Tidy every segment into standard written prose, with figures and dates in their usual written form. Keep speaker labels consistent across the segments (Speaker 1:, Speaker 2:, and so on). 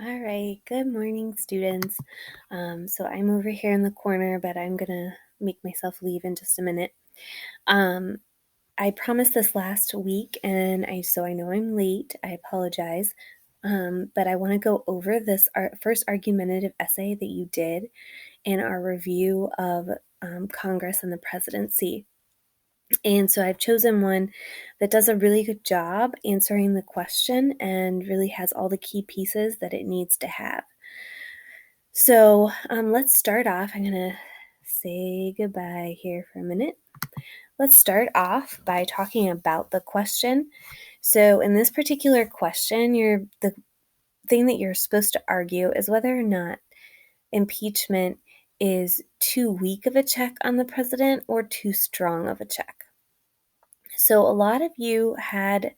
Speaker 1: All right, good morning, students. So I'm over here in the corner, but I'm gonna make myself leave in just a minute. Um, I promised this last week, and I know I'm late. I apologize, but I want to go over this first argumentative essay that you did in our review of Congress and the presidency. And so I've chosen one that does a really good job answering the question and really has all the key pieces that it needs to have. So let's start off. I'm going to say goodbye here for a minute. Let's start off by talking about the question. So in this particular question, the thing that you're supposed to argue is whether or not impeachment is too weak of a check on the president or too strong of a check. So a lot of you had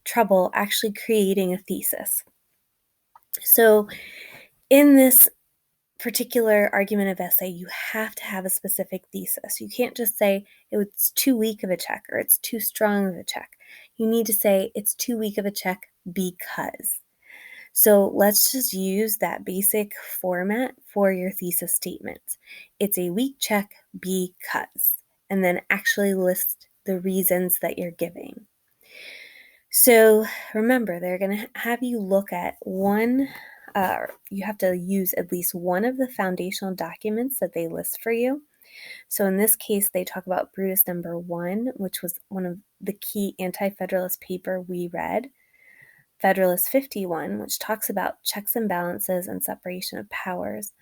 Speaker 1: trouble actually creating a thesis. So in this particular argumentative essay, you have to have a specific thesis. You can't just say it's too weak of a check or it's too strong of a check. You need to say it's too weak of a check because. So let's just use that basic format for your thesis statements. It's a weak check because, and then actually list the reasons that you're giving. So remember, they're going to have you look at you have to use at least one of the foundational documents that they list for you. So in this case, they talk about Brutus number 1, which was one of the key anti-federalist paper we read. Federalist 51, which talks about checks and balances and separation of powers.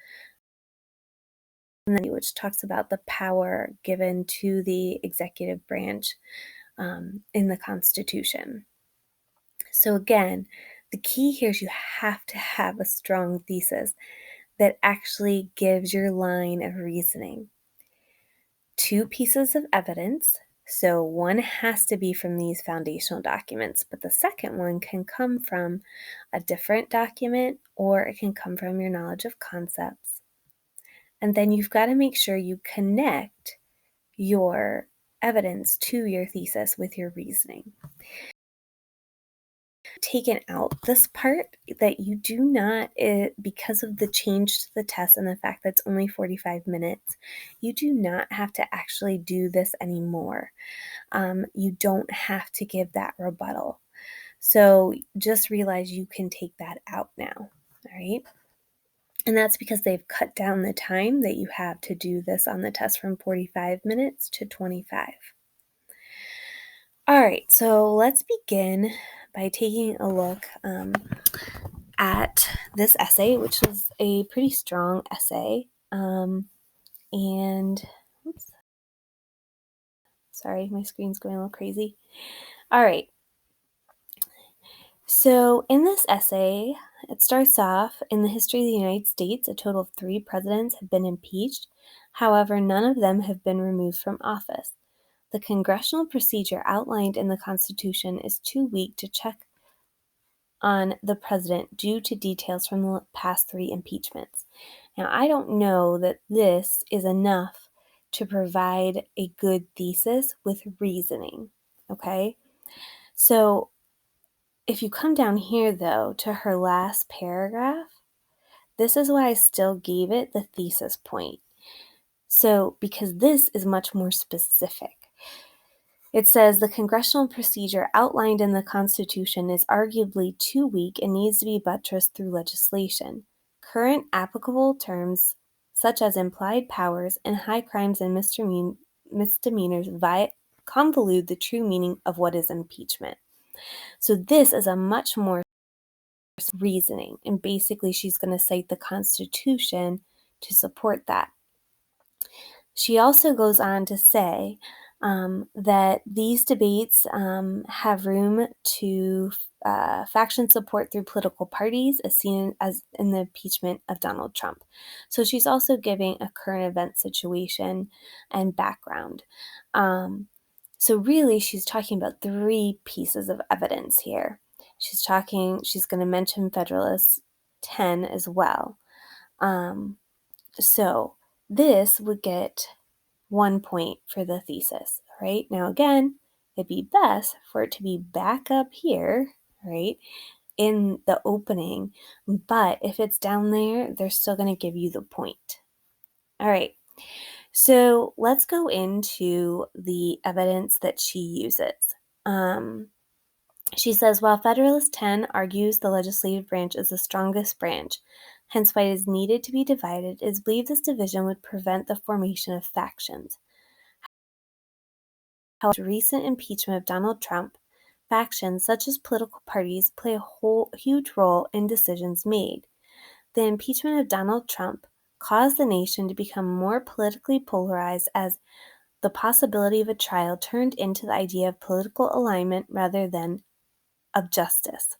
Speaker 1: And then which talks about the power given to the executive branch in the Constitution. So again, the key here is you have to have a strong thesis that actually gives your line of reasoning. 2 pieces of evidence. So one has to be from these foundational documents, but the second one can come from a different document or it can come from your knowledge of concepts. And then you've got to make sure you connect your evidence to your thesis with your reasoning. Taken out this part that you do not, because of the change to the test and the fact that it's only 45 minutes, you do not have to actually do this anymore. You don't have to give that rebuttal. So just realize you can take that out now, all right? And that's because they've cut down the time that you have to do this on the test from 45 minutes to 25. All right, so let's begin by taking a look at this essay, which was a pretty strong essay. Oops, sorry, my screen's going a little crazy. All right. So in this essay, it starts off, in the history of the United States, a total of 3 presidents have been impeached. However, none of them have been removed from office. The congressional procedure outlined in the Constitution is too weak to check on the president due to details from the past 3 impeachments. Now, I don't know that this is enough to provide a good thesis with reasoning, okay? So if you come down here, though, to her last paragraph, this is why I still gave it the thesis point. So, because this is much more specific. It says the congressional procedure outlined in the Constitution is arguably too weak and needs to be buttressed through legislation. Current applicable terms, such as implied powers and high crimes and misdemeanors, convolute the true meaning of what is impeachment. So this is a much more reasoning, and basically she's going to cite the Constitution to support that. She also goes on to say that these debates have room to faction support through political parties, as seen as in the impeachment of Donald Trump. So she's also giving a current event situation and background. So really, she's talking about 3 pieces of evidence here. She's going to mention Federalist 10 as well. So this would get 1 point for the thesis, right? Now, again, it'd be best for it to be back up here, right? in the opening, but if it's down there, they're still going to give you the point. All right, so let's go into the evidence that she uses. She says, while Federalist 10 argues the legislative branch is the strongest branch, hence why it is needed to be divided, it is believed this division would prevent the formation of factions. However, recent impeachment of Donald Trump, factions such as political parties play a huge role in decisions made. The impeachment of Donald Trump caused the nation to become more politically polarized as the possibility of a trial turned into the idea of political alignment rather than of justice.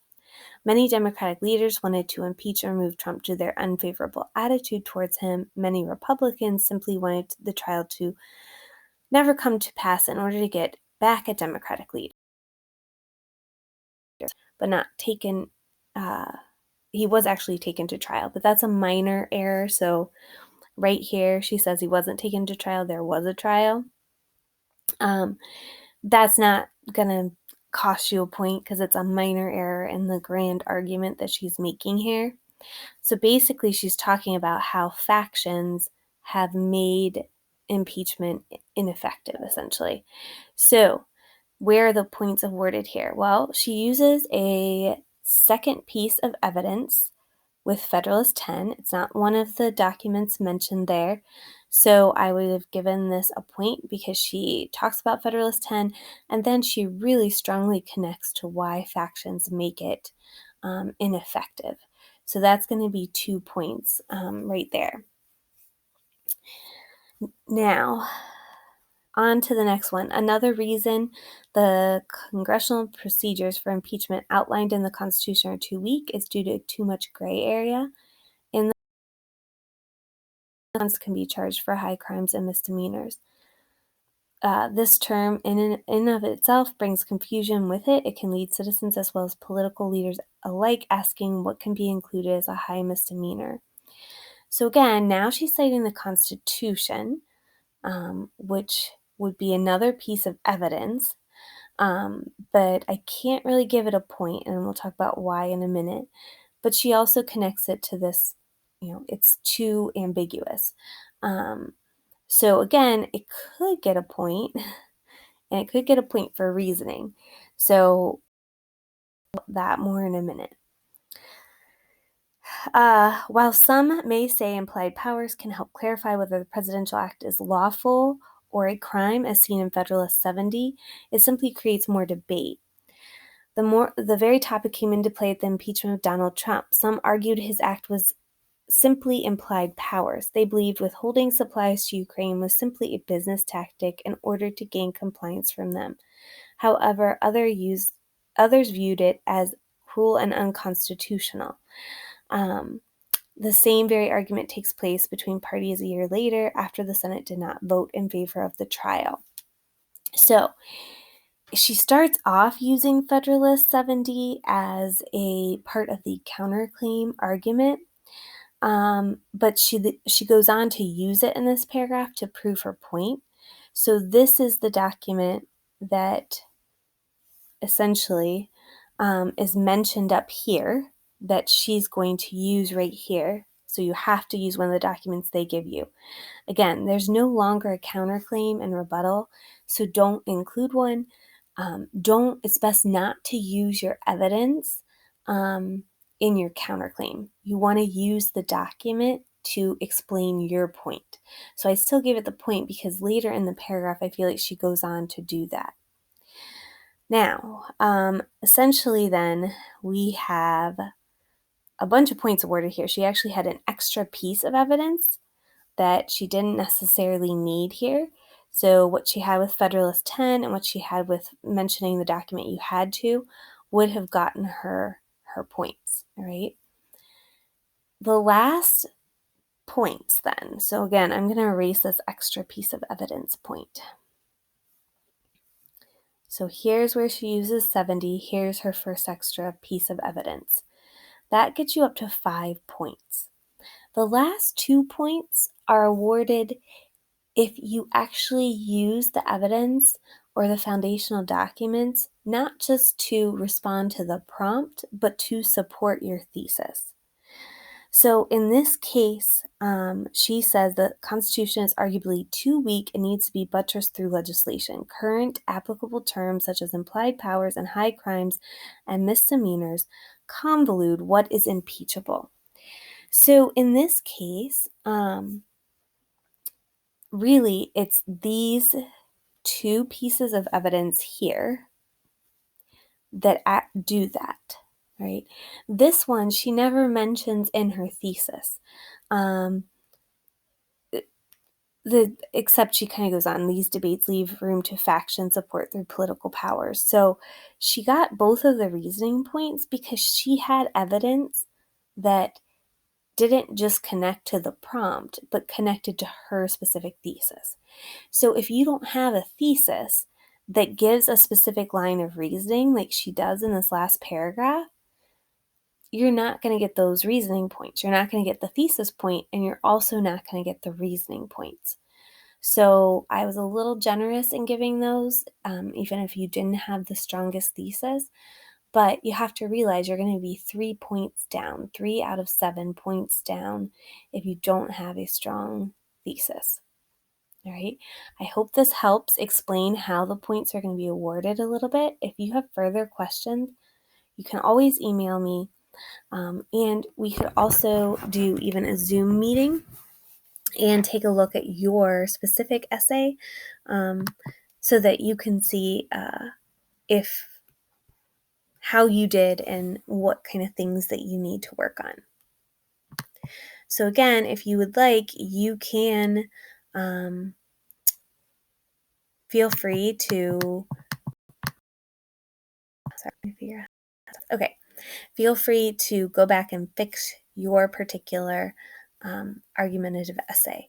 Speaker 1: Many Democratic leaders wanted to impeach or remove Trump due to their unfavorable attitude towards him. Many Republicans simply wanted the trial to never come to pass in order to get back at Democratic leaders, but not taken. He was actually taken to trial, but that's a minor error. So right here, she says he wasn't taken to trial. There was a trial. That's not going to cost you a point because it's a minor error in the grand argument that she's making here. So basically, she's talking about how factions have made impeachment ineffective, essentially. So where are the points awarded here? Well, she uses a second piece of evidence with Federalist 10. It's not one of the documents mentioned there. So I would have given this a point because she talks about Federalist 10, and then she really strongly connects to why factions make it ineffective. So that's going to be 2 points right there. Now, on to the next one. Another reason the congressional procedures for impeachment outlined in the Constitution are too weak is due to too much gray area. In the can be charged for high crimes and misdemeanors. This term in and of itself brings confusion with it. It can lead citizens as well as political leaders alike asking what can be included as a high misdemeanor. So again, now she's citing the Constitution, which would be another piece of evidence, but I can't really give it a point, and we'll talk about why in a minute. But she also connects it to this, it's too ambiguous. So again, it could get a point, and it could get a point for reasoning. So that more in a minute. While some may say implied powers can help clarify whether the presidential act is lawful or a crime, as seen in Federalist 70, it simply creates more debate. The very topic came into play at the impeachment of Donald Trump. Some argued his act was simply implied powers. They believed withholding supplies to Ukraine was simply a business tactic in order to gain compliance from them. However, others viewed it as cruel and unconstitutional. The same very argument takes place between parties a year later after the Senate did not vote in favor of the trial. So she starts off using Federalist 70 as a part of the counterclaim argument, but she goes on to use it in this paragraph to prove her point. So this is the document that essentially is mentioned up here that she's going to use right here. So you have to use one of the documents they give you. Again, there's no longer a counterclaim and rebuttal, so don't include one. It's best not to use your evidence in your counterclaim. You want to use the document to explain your point. So I still give it the point because later in the paragraph, I feel like she goes on to do that. Now, essentially then, we have a bunch of points awarded here. She actually had an extra piece of evidence that she didn't necessarily need here. So what she had with Federalist 10 and what she had with mentioning the document you had to would have gotten her points, all right? The last points then. So again, I'm going to erase this extra piece of evidence point. So here's where she uses 70. Here's her first extra piece of evidence. That gets you up to 5 points. The last 2 points are awarded if you actually use the evidence or the foundational documents, not just to respond to the prompt, but to support your thesis. So in this case, she says the Constitution is arguably too weak and needs to be buttressed through legislation. Current applicable terms such as implied powers and high crimes and misdemeanors convolute what is impeachable. So in this case, really, it's these two pieces of evidence here that do that, right? This one she never mentions in her thesis. Except she kind of goes on, these debates leave room to faction support through political powers. So she got both of the reasoning points because she had evidence that didn't just connect to the prompt, but connected to her specific thesis. So if you don't have a thesis that gives a specific line of reasoning, like she does in this last paragraph, you're not going to get those reasoning points. You're not going to get the thesis point, and you're also not going to get the reasoning points. So I was a little generous in giving those, even if you didn't have the strongest thesis. But you have to realize you're going to be 3 points down, 3 out of 7 points down if you don't have a strong thesis. All right. I hope this helps explain how the points are going to be awarded a little bit. If you have further questions, you can always email me. And we could also do even a Zoom meeting and take a look at your specific essay so that you can see if how you did and what kind of things that you need to work on. So again, if you would like, you can feel free to feel free to go back and fix your particular argumentative essay.